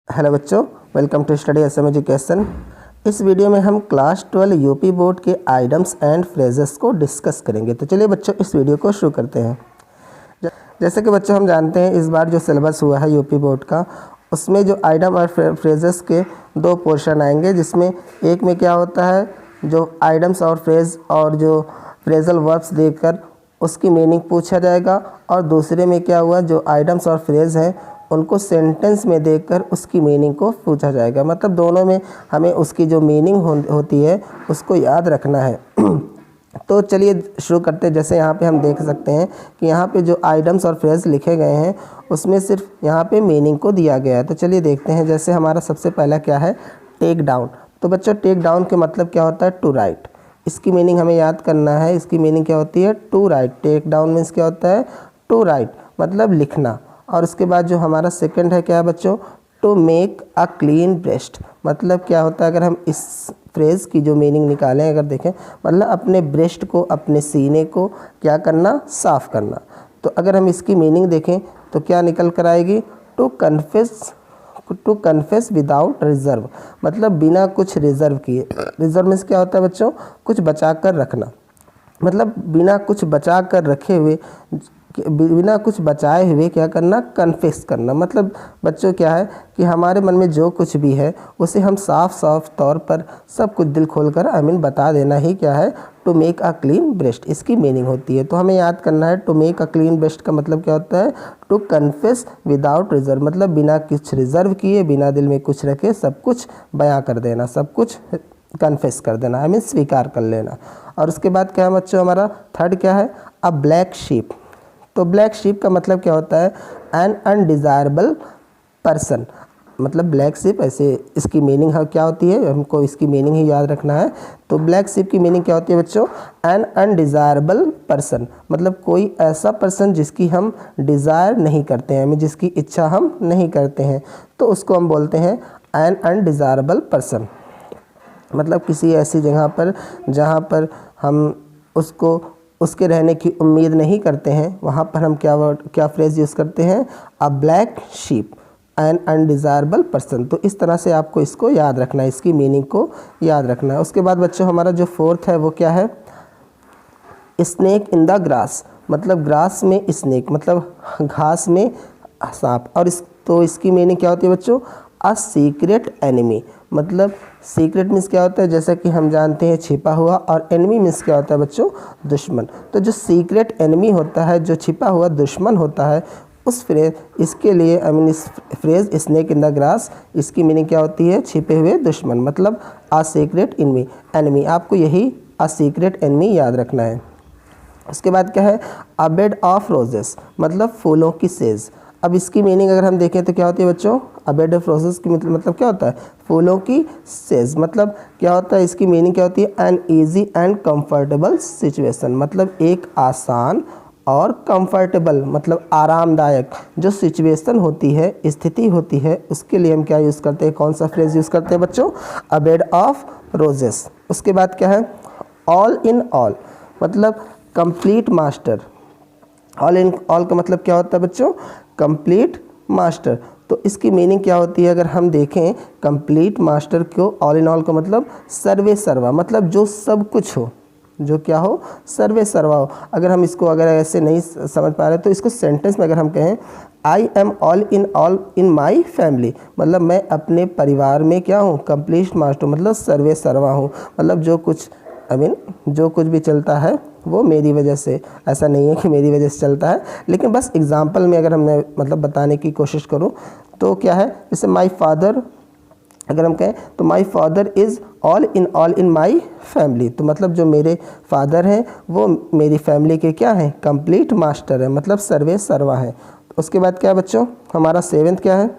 Hello बच्चों, welcome to study Assam education. इस video में हम क्लास 12 यूपी बोर्ड के आइटम्स एंड फ्रेजेस को डिस्कस करेंगे। तो चलिए बच्चों इस वीडियो को शुरू करते हैं। जैसे कि बच्चों हम जानते हैं इस बार जो सिलेबस हुआ है यूपी बोर्ड का, उसमें जो आइटम और फ्रेजेस के दो पोर्शन आएंगे, जिसमें एक में क्या होता है जो आइटम्स और फ्रेज और जो फ्रेजल वर्ब्स देकर उसकी मीनिंग पूछा जाएगा, और दूसरे में क्या हुआ जो आइटम्स और फ्रेज हैं उनको सेंटेंस में देखकर उसकी मीनिंग को पूछा जाएगा। मतलब दोनों में हमें उसकी जो मीनिंग होती है उसको याद रखना है। तो चलिए शुरू करते हैं। जैसे यहाँ पे हम देख सकते हैं कि यहाँ पे जो आइटम्स और फ्रेज लिखे गए हैं उसमें सिर्फ यहाँ पे मीनिंग को दिया गया है। तो चलिए देखते हैं। जैसे हमारा सबसे पहला क्या है, टेक डाउन। तो बच्चों टेक डाउन के मतलब क्या होता है, टू राइट। इसकी मीनिंग हमें याद करना है। इसकी मीनिंग क्या होती है, to write. Take down means क्या होता है, टू राइट मतलब लिखना। और उसके बाद जो हमारा सेकंड है क्या है बच्चों, to make a clean breast. मतलब क्या होता है, अगर हम इस फ्रेज़ की जो मीनिंग निकालें, अगर देखें मतलब अपने ब्रेस्ट को, अपने सीने को क्या करना, साफ़ करना। तो अगर हम इसकी मीनिंग देखें तो क्या निकल कर आएगी, टू कन्फेस विदाउट रिज़र्व। मतलब बिना कुछ रिज़र्व किए। रिज़र्व मीन्स क्या होता है बच्चों, कुछ बचा कर रखना। मतलब बिना कुछ बचा कर रखे हुए, बिना कुछ बचाए हुए क्या करना, कन्फेस करना। मतलब बच्चों क्या है कि हमारे मन में जो कुछ भी है उसे हम साफ तौर पर सब कुछ दिल खोलकर बता देना ही क्या है, to make a clean breast. इसकी मीनिंग होती है। तो हमें याद करना है to make a clean breast का मतलब क्या होता है, टू कन्फेस विदाउट रिजर्व। मतलब बिना कुछ रिजर्व किए, बिना दिल में कुछ रखे सब कुछ बयां कर देना, सब कुछ कन्फेस कर देना, स्वीकार कर लेना। और उसके बाद क्या है बच्चों, हमारा थर्ड क्या है, अ ब्लैक शीप। तो ब्लैक शीप का मतलब क्या होता है, एन अनडिज़ायरेबल पर्सन। मतलब ब्लैक शीप, ऐसे इसकी मीनिंग क्या होती है, हमको इसकी मीनिंग ही याद रखना है। तो ब्लैक शीप की मीनिंग क्या होती है बच्चों, एन अनडिज़ायरेबल पर्सन। मतलब कोई ऐसा पर्सन जिसकी हम डिज़ायर नहीं करते हैं, जिसकी इच्छा हम नहीं करते हैं, तो उसको हम बोलते हैं एन अनडिज़ायरेबल पर्सन। मतलब किसी ऐसी जगह पर जहाँ पर हम उसको उसके रहने की उम्मीद नहीं करते हैं, वहाँ पर हम क्या फ्रेज़ यूज़ करते हैं, a black sheep, an undesirable person. तो इस तरह से आपको इसको याद रखना है, इसकी मीनिंग को याद रखना है। उसके बाद बच्चों हमारा जो फोर्थ है वो क्या है, स्नेक इन द ग्रास। मतलब ग्रास में स्नेक मतलब घास में सांप। और इसकी मीनिंग क्या होती है बच्चों, अ सीक्रेट एनिमी। मतलब सीक्रेट मीन्स क्या होता है, जैसा कि हम जानते हैं छिपा हुआ, और एनिमी मीन्स क्या होता है बच्चों, दुश्मन। तो जो सीक्रेट एनिमी होता है, जो छिपा हुआ दुश्मन होता है, उस फ्रेज, इसके लिए इस phrase snake in the grass, इसकी मीनिंग क्या होती है, छिपे हुए दुश्मन। मतलब अ सीक्रेट एनिमी। आपको यही अ सीक्रेट एनिमी याद रखना है। उसके बाद क्या है, अ बेड ऑफ रोजेस। मतलब फूलों की सेज। अब इसकी मीनिंग अगर हम देखें तो क्या होती है बच्चों, अ बेड ऑफ रोजेस की मतलब क्या होता है, फूलों की सेज। मतलब क्या होता है, इसकी मीनिंग क्या होती है, an easy and comfortable situation. मतलब एक आसान और कंफर्टेबल मतलब आरामदायक जो सिचुएशन होती है, स्थिति होती है, उसके लिए हम क्या यूज़ करते हैं, कौन सा फ्रेज यूज़ करते हैं बच्चों, अ बेड ऑफ रोजेस। उसके बाद क्या है, ऑल इन ऑल। मतलब complete master. All in all का मतलब क्या होता है बच्चों, कंप्लीट मास्टर। तो इसकी मीनिंग क्या होती है, अगर हम देखें कंप्लीट मास्टर को, ऑल इन ऑल का मतलब सर्वे सर्वा। मतलब जो सब कुछ हो, जो क्या हो, सर्वे सर्वा हो। अगर हम इसको अगर ऐसे नहीं समझ पा रहे तो इसको सेंटेंस में अगर हम कहें, I am all in my family. मतलब मैं अपने परिवार में क्या हूँ, कंप्लीट मास्टर मतलब सर्वे सर्वा हूँ। मतलब जो कुछ जो कुछ भी चलता है वो मेरी वजह से। ऐसा नहीं है कि मेरी वजह से चलता है, लेकिन बस एग्जांपल में अगर हमने मतलब बताने की कोशिश करूं तो क्या है, जैसे माय फादर अगर हम कहें तो my father is all in my family. तो मतलब जो मेरे फादर हैं वो मेरी फैमिली के क्या हैं, कंप्लीट मास्टर है, मतलब सर्वे सर्वा है। उसके बाद क्या है बच्चों, हमारा सेवेंथ क्या है,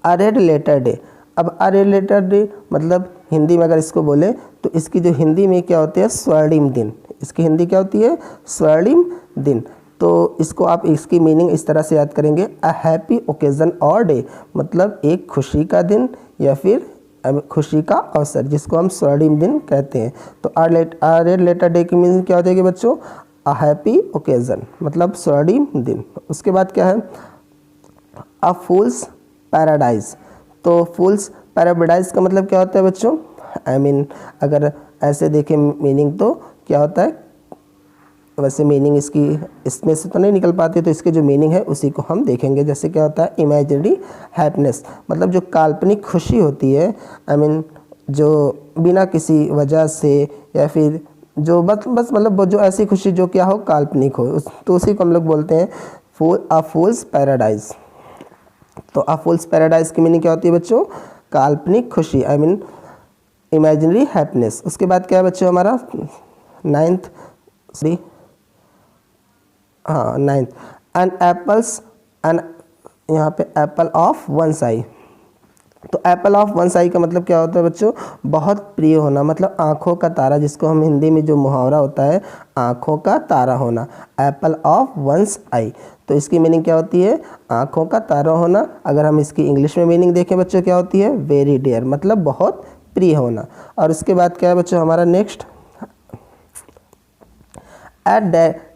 अ रेड लेटर डे। अब अ रेड लेटर डे मतलब हिंदी में अगर इसको बोले तो इसकी जो हिंदी में क्या होती है, स्वर्णिम दिन। इसकी हिंदी क्या होती है, स्वर्णिम दिन। तो इसको आप इसकी मीनिंग इस तरह से याद करेंगे, अ हैप्पी ओकेज़न और डे। मतलब एक खुशी का दिन या फिर खुशी का अवसर, जिसको हम स्वर्णिम दिन कहते हैं। तो अ रेड लेटर डे की मीनिंग क्या हो जाएगी बच्चों, अ हैप्पी ओकेज़न मतलब स्वर्णिम दिन। उसके बाद क्या है, अ फूल्स पैराडाइज। तो फूल्स पैराडाइज का मतलब क्या होता है बच्चों? अगर ऐसे देखें मीनिंग तो क्या होता है, वैसे मीनिंग इसकी इसमें से तो नहीं निकल पाती, तो इसके जो मीनिंग है उसी को हम देखेंगे। जैसे क्या होता है इमेजिनरी हैप्पीनेस, मतलब जो काल्पनिक खुशी होती है, जो बिना किसी वजह से या फिर जो बस मतलब जो ऐसी खुशी जो क्या हो काल्पनिक हो, तो उसी को हम लोग बोलते हैं फूल्स पैराडाइज। तो फूल्स पैराडाइज की मीनिंग क्या होती है बच्चों? काल्पनिक खुशी, इमेजिनरी हैप्पीनेस। उसके बाद क्या है बच्चों हमारा नाइन्थ एन एप्पल्स एन, यहाँ पे एप्पल ऑफ वन साई। तो एप्पल ऑफ वन साई का मतलब क्या होता है बच्चों? बहुत प्रिय होना, मतलब आँखों का तारा, जिसको हम हिंदी में जो मुहावरा होता है आँखों का तारा होना, एप्पल ऑफ वंस आई। तो इसकी मीनिंग क्या होती है? आँखों का तारा होना। अगर हम इसकी इंग्लिश में मीनिंग देखें बच्चों क्या होती है? वेरी डियर, मतलब बहुत प्रिय होना। और उसके बाद क्या है बच्चों हमारा नेक्स्ट, एट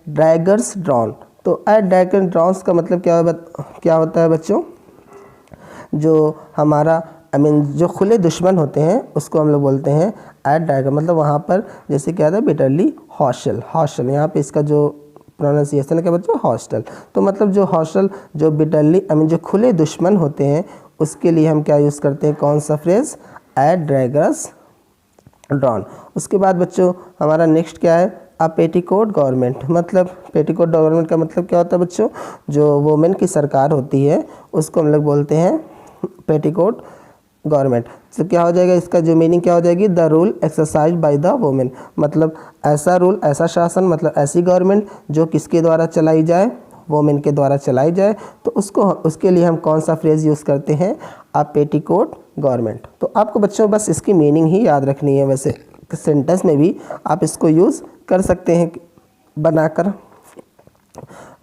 डैगर्स ड्रॉन। तो एट डैगर्स ड्रॉन का मतलब क्या होता है बच्चों? जो हमारा जो खुले दुश्मन होते हैं उसको हम लोग बोलते हैं एट डैगर, मतलब वहाँ पर जैसे क्या था बिटरली हॉस्टल, यहाँ पे इसका जो प्रोनाउंसिएशन है क्या बच्चों? हॉस्टल। तो मतलब जो हॉस्टल जो बिटरली जो खुले दुश्मन होते हैं उसके लिए हम क्या यूज़ करते हैं? कौन सा फ्रेज? Eight daggers drawn. उसके बाद बच्चों हमारा नेक्स्ट क्या है? Petticoat government. मतलब पेटीकोट गवर्नमेंट का मतलब क्या होता है बच्चों? जो वोमेन की सरकार होती है उसको हम लोग बोलते हैं पेटीकोट गवर्नमेंट। तो क्या हो जाएगा इसका जो मीनिंग क्या हो जाएगी? The rule exercise by the women, मतलब ऐसा रूल, ऐसा शासन, मतलब ऐसी गवर्नमेंट जो किसके द्वारा चलाई जाए? वोमेन के द्वारा चलाई जाए। तो उसके लिए हम कौन सा फ्रेज यूज़ करते हैं? Petticoat government. तो आपको बच्चों बस इसकी मीनिंग ही याद रखनी है। वैसे सेंटेंस में भी आप इसको यूज़ कर सकते हैं बनाकर।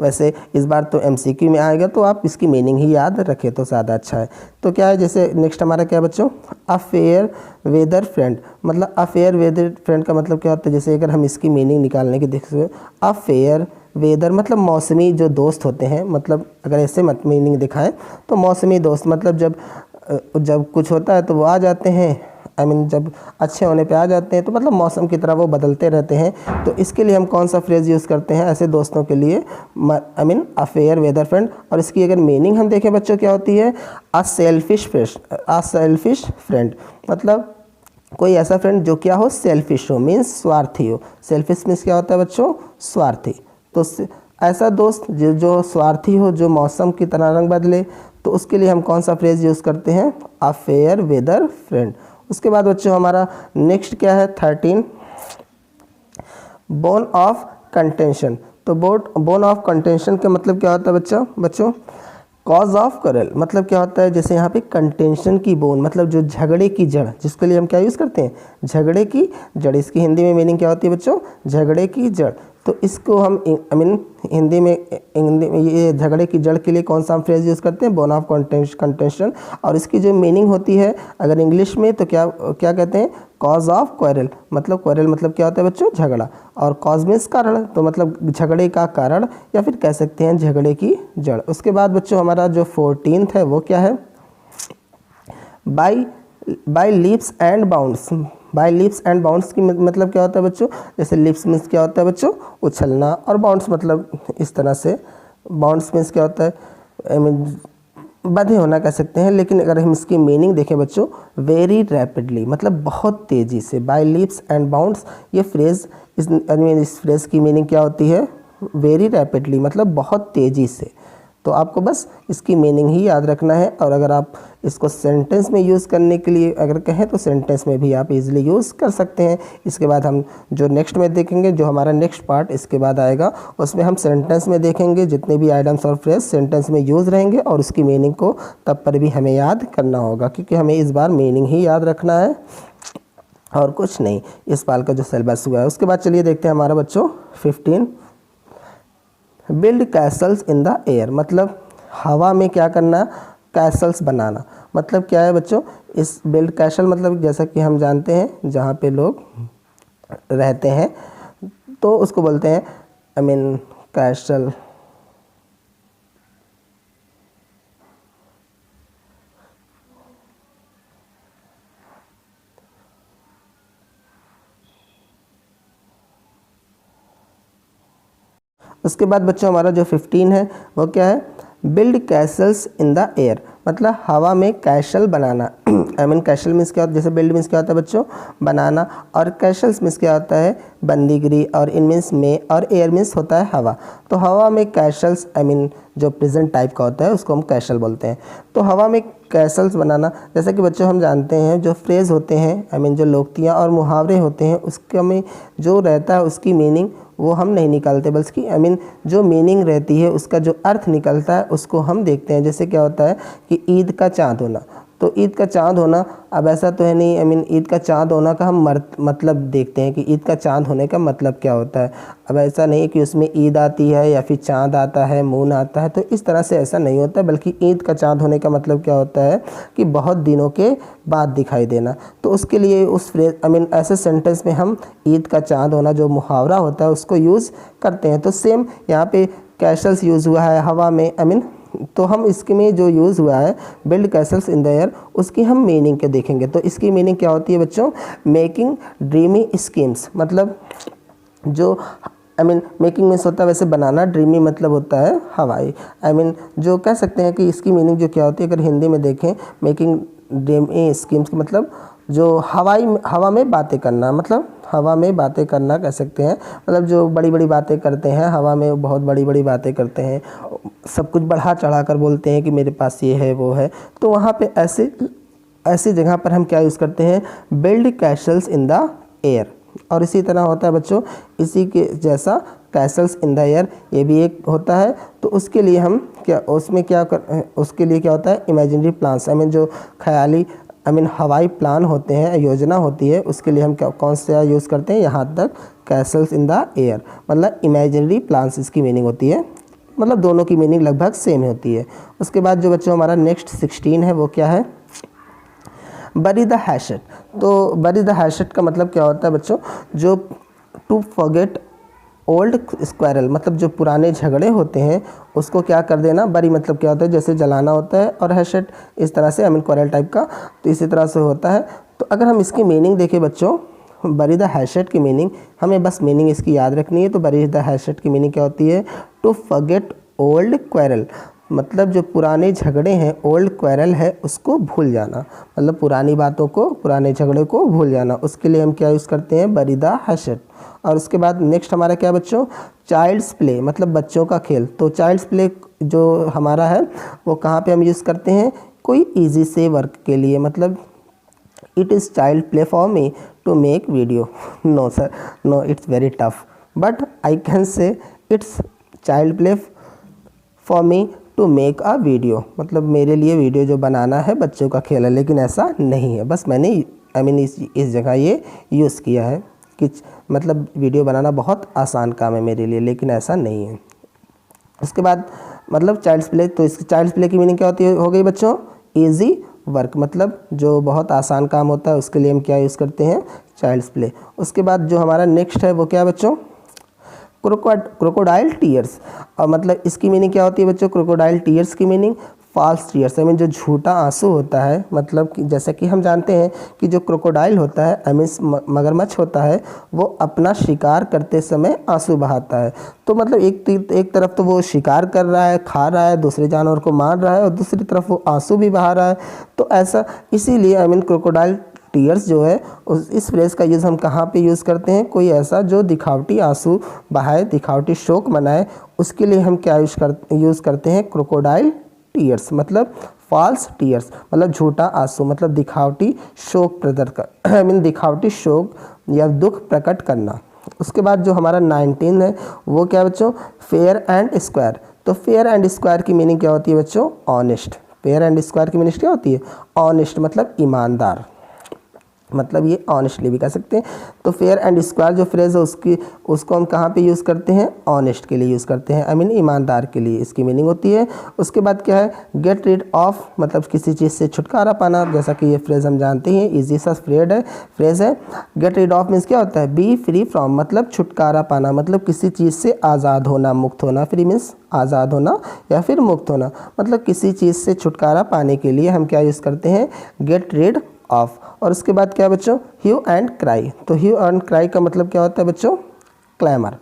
वैसे इस बार तो एमसीक्यू में आएगा तो आप इसकी मीनिंग ही याद रखें तो ज़्यादा अच्छा है। तो क्या है, जैसे नेक्स्ट हमारा क्या है बच्चों? A fair weather friend. मतलब अ फेयर वेदर फ्रेंड का मतलब क्या होता है? जैसे अगर हम इसकी मीनिंग निकालने की देखें, अ फेयर वेदर मतलब मौसमी जो दोस्त होते हैं, मतलब अगर ऐसे मत मीनिंग दिखाएं तो मौसमी दोस्त, मतलब जब कुछ होता है तो वो आ जाते हैं, जब अच्छे होने पे आ जाते हैं, तो मतलब मौसम की तरह वो बदलते रहते हैं। तो इसके लिए हम कौन सा फ्रेज़ यूज़ करते हैं ऐसे दोस्तों के लिए? A fair weather friend. और इसकी अगर मीनिंग हम देखें बच्चों क्या होती है? अ सेल्फिश फ्रेंड, मतलब कोई ऐसा फ्रेंड जो क्या हो? सेल्फिश हो, मीन्स स्वार्थी हो। सेल्फिश मीन्स क्या होता है बच्चों? स्वार्थी। तो ऐसा दोस्त जो स्वार्थी हो, जो मौसम की तरह रंग बदले, तो उसके लिए हम कौन सा फ्रेज़ यूज़ करते हैं? A fair weather friend. उसके बाद बच्चों हमारा नेक्स्ट क्या है? 13 बोन ऑफ कंटेंशन। तो बोन ऑफ कंटेंशन का मतलब क्या होता है बच्चों? कॉज ऑफ करल, मतलब क्या होता है? जैसे यहाँ पे कंटेंशन की बोन, मतलब जो झगड़े की जड़, जिसके लिए हम क्या यूज़ करते हैं? झगड़े की जड़। इसकी हिंदी में मीनिंग क्या होती है बच्चों? झगड़े की जड़। तो इसको हम हिंदी में ये झगड़े की जड़ के लिए कौन सा हम फ्रेज यूज़ करते हैं? Bone of contention. और इसकी जो मीनिंग होती है अगर इंग्लिश में तो क्या कहते हैं? Cause of quarrel. मतलब क्वेरल मतलब क्या होता है बच्चों? झगड़ा। और कॉज मीन्स कारण, तो मतलब झगड़े का कारण, या फिर कह सकते हैं झगड़े की जड़। उसके बाद बच्चों हमारा जो 14th है वो क्या है? By leaps and bounds. By leaps and bounds की मतलब क्या होता है बच्चों? जैसे लिप्स मीन्स क्या होता है बच्चों? उछलना, और बाउंड्स मतलब इस तरह से। बाउंड्स मीन्स क्या होता है? बंधे होना कह सकते हैं। लेकिन अगर हम इसकी मीनिंग देखें बच्चों, वेरी रैपिडली, मतलब बहुत तेज़ी से। बाय लीप्स एंड बाउंड्स, ये फ्रेज़ इस फ्रेज़ की मीनिंग क्या होती है? वेरी रैपिडली, मतलब बहुत तेज़ी से। तो आपको बस इसकी मीनिंग ही याद रखना है। और अगर आप इसको सेंटेंस में यूज़ करने के लिए अगर कहें तो सेंटेंस में भी आप इजीली यूज़ कर सकते हैं। इसके बाद हम जो नेक्स्ट में देखेंगे, जो हमारा नेक्स्ट पार्ट इसके बाद आएगा, उसमें हम सेंटेंस में देखेंगे जितने भी आइटम्स और फ्रेज सेंटेंस में यूज़ रहेंगे, और उसकी मीनिंग को तब पर भी हमें याद करना होगा, क्योंकि हमें इस बार मीनिंग ही याद रखना है और कुछ नहीं, इस बार का जो सिलेबस हुआ है। उसके बाद चलिए देखते हैं हमारा बच्चों 15 build Castle's in the air. मतलब हवा में क्या करना? कैसल्स बनाना। मतलब क्या है बच्चों? इस बिल्ड कैसल मतलब जैसा कि हम जानते हैं जहाँ पे लोग रहते हैं तो उसको बोलते हैं कैसल। उसके बाद बच्चों हमारा जो 15 है वो क्या है, build Castle's in the air, मतलब हवा में castle banana. I mean castle means क्या होता है, जैसे बिल्ड मीन्स क्या होता है बच्चों, बनाना, और कैसल्स मीन्स क्या होता है, बंदीगिरी, और इन मीन्स में, और एयर मीन्स होता है हवा। तो हवा में कैसल्स, आई मीन जो प्रेजेंट टाइप का होता है उसको हम कैसल बोलते हैं। तो हवा में कैसल्स बनाना, जैसे कि बच्चों हम जानते हैं जो फ्रेज़ होते हैं, आई मीन जो लोकतियाँ और मुहावरे होते हैं, उसके में जो रहता है उसकी मीनिंग वो हम नहीं निकालते, बल्कि आई मीन जो मीनिंग रहती है उसका जो अर्थ निकलता है उसको हम देखते हैं। जैसे क्या होता है कि ईद का चाँद होना, तो ईद का चाँद होना, अब ऐसा तो है नहीं, आई मीन ईद का चाँद होना का हम मतलब देखते हैं कि ईद का चाँद होने का मतलब क्या होता है। अब ऐसा नहीं है कि उसमें ईद आती है या फिर चाँद आता है, मून आता है, तो इस तरह से ऐसा नहीं होता, बल्कि ईद का चाँद होने का मतलब क्या होता है कि बहुत दिनों के बाद दिखाई देना। तो उसके लिए उस फ्रेज, आई मीन ऐसे सेंटेंस में हम ईद का चाँद होना जो मुहावरा होता है उसको यूज़ करते हैं। तो सेम यहाँ पे कैसल्स यूज़ हुआ है हवा में, आई मीन, तो हम इसके में जो यूज़ हुआ है build Castle's in the air, उसकी हम मीनिंग के देखेंगे। तो इसकी मीनिंग क्या होती है बच्चों, मेकिंग ड्रीमी स्कीम्स, मतलब जो, आई मीन मेकिंग मीन्स होता है वैसे बनाना, ड्रीमी मतलब होता है हवाई, आई मीन जो कह सकते हैं कि इसकी मीनिंग जो क्या होती है, अगर हिंदी में देखें, मेकिंग ड्रीमी स्कीम्स मतलब जो हवा में बातें करना, मतलब हवा में बातें करना कह सकते हैं, मतलब जो बड़ी बड़ी बातें करते हैं, हवा में बहुत बड़ी बड़ी बातें करते हैं, सब कुछ बढ़ा चढ़ा कर बोलते हैं कि मेरे पास ये है वो है। तो वहाँ पे ऐसी जगह पर हम क्या यूज़ करते हैं, build Castle's in the air. और इसी तरह होता है बच्चों, इसी के जैसा कैसल्स इन द एयर ये भी एक होता है। तो उसके लिए हम क्या, उसमें क्या उसके लिए क्या होता है, इमेजिनरी प्लान्स, आई मीन जो ख्याली, आई मीन हवाई प्लान होते हैं, योजना होती है, उसके लिए हम क्या, कौन सा यूज़ करते हैं, यहाँ तक कैसल्स इन द एयर, मतलब इमेजिनरी प्लान्स इसकी मीनिंग होती है, मतलब दोनों की मीनिंग लगभग सेम होती है। उसके बाद जो बच्चों हमारा नेक्स्ट 16 है वो क्या है, बरी द हैशेट। तो बरी द हैशेट का मतलब क्या होता है बच्चों, जो टू फॉरगेट ओल्ड स्क्वायरल, मतलब जो पुराने झगड़े होते हैं उसको क्या कर देना, बरी मतलब क्या होता है, जैसे जलाना होता है, और हैशेट इस तरह से, आई मीन क्वारल टाइप का, तो इसी तरह से होता है। तो अगर हम इसकी मीनिंग देखें बच्चों, बरी द हैशेट की मीनिंग, हमें बस मीनिंग इसकी याद रखनी है। तो बरी द हैशेट की मीनिंग क्या होती है, टू फॉरगेट ओल्ड क्वारल, मतलब जो पुराने झगड़े हैं, ओल्ड क्वारल है उसको भूल जाना, मतलब पुरानी बातों को, पुराने झगड़े को भूल जाना, उसके लिए हम क्या यूज़ करते हैं, बरी द हैशेट। और उसके बाद नेक्स्ट हमारा क्या बच्चों, चाइल्ड्स प्ले, मतलब बच्चों का खेल। तो चाइल्ड्स प्ले जो हमारा है वो कहाँ पे हम यूज़ करते हैं, कोई ईजी से वर्क के लिए, मतलब it is child play for me to make video, no sir, no, it's very tough, but I can say it's child play for me to make a video, मतलब मेरे लिए वीडियो जो बनाना है बच्चों का खेल है, लेकिन ऐसा नहीं है, बस मैंने आई मीन इस जगह ये यूज़ किया है कि मतलब वीडियो बनाना बहुत आसान काम है मेरे लिए, लेकिन ऐसा नहीं है। उसके बाद मतलब चाइल्ड्स प्ले, तो इस चाइल्ड्स प्ले की मीनिंग क्या होती है, हो गई बच्चों, ईजी वर्क, मतलब जो बहुत आसान काम होता है उसके लिए हम क्या यूज़ करते हैं, चाइल्ड्स प्ले। उसके बाद जो हमारा नेक्स्ट है वो क्या बच्चों, क्रोकोडाइल टीयर्स, और मतलब इसकी मीनिंग क्या होती है बच्चों, क्रोकोडाइल टीयर्स की meaning false tears, I mean जो झूठा आंसू होता है, मतलब कि जैसे कि हम जानते हैं कि जो क्रोकोडाइल होता है, आई मीन मगरमच्छ होता है, वो अपना शिकार करते समय आंसू बहाता है। तो मतलब एक तरफ तो वो शिकार कर रहा है, खा रहा है, दूसरे जानवर को मार रहा है, और दूसरी तरफ वो आंसू भी बहा रहा है। तो ऐसा, इसीलिए आई मीन क्रोकोडाइल टीयर्स जो है इस फ्रेज़ का यूज़ हम कहाँ पे यूज़ करते हैं, कोई ऐसा जो दिखावटी आंसू बहाए, दिखावटी शोक मनाए, उसके लिए हम क्या यूज़ करते हैं, क्रोकोडाइल टीयर्स, मतलब फॉल्स टीयर्स, मतलब झूठा आंसू, मतलब दिखावटी शोक प्रकट कर, आई मीन दिखावटी शोक या दुख प्रकट करना। उसके बाद जो हमारा 19 है वो क्या बच्चों, फेयर एंड स्क्वायर। तो फेयर एंड स्क्वायर की मीनिंग क्या होती है बच्चों, ऑनेस्ट। फेयर एंड स्क्वायर की मीनिंग क्या होती है, ऑनेस्ट, मतलब ईमानदार, मतलब ये ऑनेस्टली भी कह सकते हैं। तो फेयर एंड स्क्वायर जो फ्रेज़ है उसको हम कहाँ पे यूज़ करते हैं, ऑनेस्ट के लिए यूज़ करते हैं, आई मीन ईमानदार के लिए इसकी मीनिंग होती है। उसके बाद क्या है, गेट रिड ऑफ, मतलब किसी चीज़ से छुटकारा पाना, जैसा कि ये फ्रेज़ हम जानते हैं, ईजी सा फ्रेज़ है। गेट रिड ऑफ मीन्स क्या होता है, बी फ्री फ्रॉम, मतलब छुटकारा पाना, मतलब किसी चीज़ से आज़ाद होना, मुक्त होना, फ्री मीन्स आज़ाद होना या फिर मुक्त होना, मतलब किसी चीज़ से छुटकारा पाने के लिए हम क्या यूज़ करते हैं, गेट रिड ऑफ। और उसके बाद क्या है बच्चों, ह्यू एंड क्राई। तो ह्यू एंड क्राई का मतलब क्या होता है बच्चों, क्लैमर।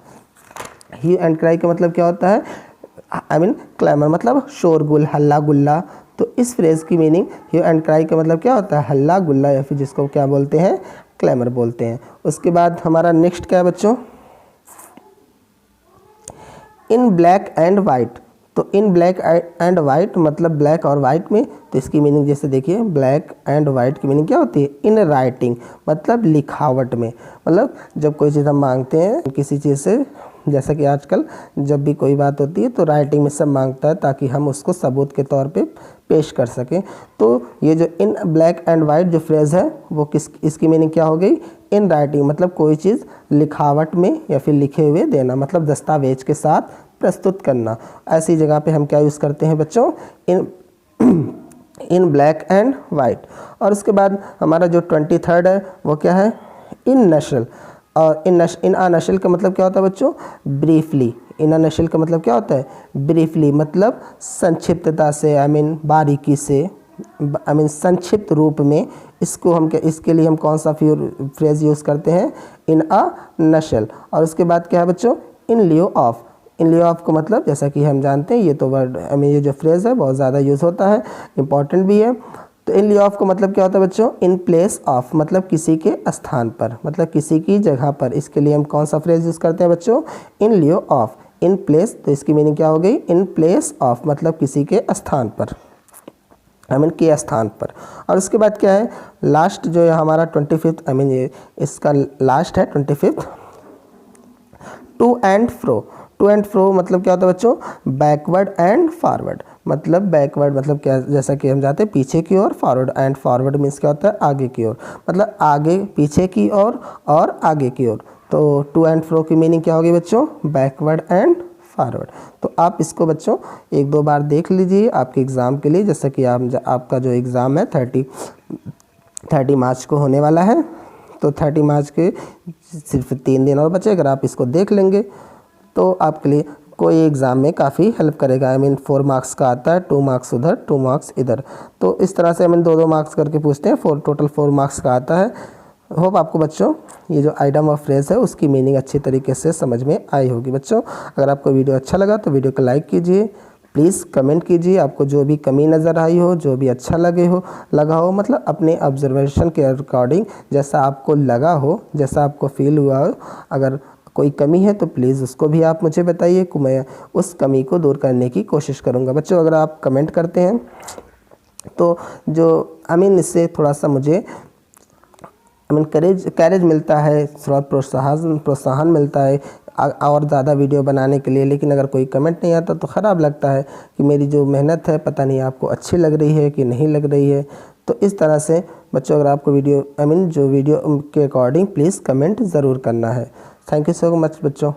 ह्यू एंड क्राई का मतलब क्या होता है, आई मीन क्लैमर, मतलब शोरगुल, हल्ला गुल्ला। तो इस फ्रेज़ की मीनिंग ह्यू एंड क्राई का मतलब क्या होता है, हल्ला गुल्ला, या फिर जिसको क्या बोलते हैं, क्लैमर बोलते हैं। उसके बाद हमारा नेक्स्ट क्या है बच्चों, इन ब्लैक एंड वाइट। तो इन ब्लैक एंड वाइट मतलब ब्लैक और वाइट में, तो इसकी मीनिंग जैसे देखिए, ब्लैक एंड वाइट की मीनिंग क्या होती है, इन राइटिंग मतलब लिखावट में। मतलब जब कोई चीज़ हम मांगते हैं किसी चीज़ से, जैसा कि आजकल जब भी कोई बात होती है तो राइटिंग में सब मांगता है ताकि हम उसको सबूत के तौर पे पेश कर सकें। तो ये जो इन ब्लैक एंड वाइट जो फ्रेज़ है वो इसकी मीनिंग क्या हो गई, इन राइटिंग मतलब कोई चीज़ लिखावट में या फिर लिखे हुए देना, मतलब दस्तावेज के साथ प्रस्तुत करना। ऐसी जगह पे हम क्या यूज़ करते हैं बच्चों, इन ब्लैक एंड वाइट। और उसके बाद हमारा जो 23rd है वो क्या है, इन नशल। और इन आ नशल का मतलब क्या होता है बच्चों, ब्रीफली। इन आ नशल का मतलब क्या होता है, ब्रीफली मतलब संक्षिप्तता से, आई मीन बारीकी से, आई मीन संक्षिप्त रूप में। इसको हम क्या, इसके लिए हम कौन सा फ्रेज़ यूज़ करते हैं, इन आ नशल। और उसके बाद क्या है बच्चों, इन लियो ऑफ। इन लियो ऑफ को मतलब जैसा कि हम जानते हैं, ये तो वर्ड, आई मीन ये जो फ्रेज़ है बहुत ज़्यादा यूज़ होता है, इंपॉर्टेंट भी है। तो इन लियो ऑफ को मतलब क्या होता है बच्चों, इन प्लेस ऑफ मतलब किसी के स्थान पर, मतलब किसी की जगह पर। इसके लिए हम कौन सा फ्रेज़ यूज़ करते हैं बच्चों, इन लियो ऑफ। इन प्लेस, तो इसकी मीनिंग क्या हो गई, इन प्लेस ऑफ मतलब किसी के स्थान पर, आई मीन के स्थान पर। और उसके बाद क्या है, लास्ट जो है हमारा 25th, आई मीन ये इसका लास्ट है 25th, to and fro. To and fro मतलब क्या होता है बच्चों, बैकवर्ड एंड फॉरवर्ड। मतलब बैकवर्ड मतलब क्या, जैसा कि हम जाते हैं पीछे की ओर, फॉरवर्ड एंड फॉरवर्ड मीन्स क्या होता है, आगे की ओर, मतलब आगे पीछे की ओर और आगे की ओर। तो टू एंड फ्रो की मीनिंग क्या होगी बच्चों, बैकवर्ड एंड फॉरवर्ड। तो आप इसको बच्चों एक दो बार देख लीजिए आपके एग्ज़ाम के लिए, जैसा कि आपका जो एग्ज़ाम है 30 मार्च को होने वाला है। तो 30 मार्च के सिर्फ 3 दिन और बचे, अगर आप इसको देख लेंगे तो आपके लिए कोई एग्ज़ाम में काफ़ी हेल्प करेगा। आई मीन 4 मार्क्स का आता है, 2 मार्क्स उधर, 2 मार्क्स इधर। तो इस तरह से आई मीन 2-2 मार्क्स करके पूछते हैं, टोटल 4 मार्क्स का आता है। होप आपको बच्चों ये जो आइटम ऑफ फ्रेज़ है उसकी मीनिंग अच्छी तरीके से समझ में आई होगी। बच्चों अगर आपको वीडियो अच्छा लगा तो वीडियो को लाइक कीजिए, प्लीज़ कमेंट कीजिए आपको जो भी कमी नज़र आई हो, जो भी अच्छा लगा हो, मतलब अपने ऑब्जर्वेशन के अकॉर्डिंग जैसा आपको लगा हो, जैसा आपको फील हुआ हो। अगर कोई कमी है तो प्लीज़ उसको भी आप मुझे बताइए, कि मैं उस कमी को दूर करने की कोशिश करूँगा। बच्चों अगर आप कमेंट करते हैं तो जो आई मीन इससे थोड़ा सा मुझे आई मीन कैरेज मिलता है, थोड़ा प्रोत्साहन मिलता है और ज़्यादा वीडियो बनाने के लिए। लेकिन अगर कोई कमेंट नहीं आता तो ख़राब लगता है कि मेरी जो मेहनत है पता नहीं आपको अच्छी लग रही है कि नहीं लग रही है। तो इस तरह से बच्चों अगर आपको वीडियो आई मीन जो वीडियो के अकॉर्डिंग प्लीज़ कमेंट ज़रूर करना है। थैंक यू सो मच बच्चों।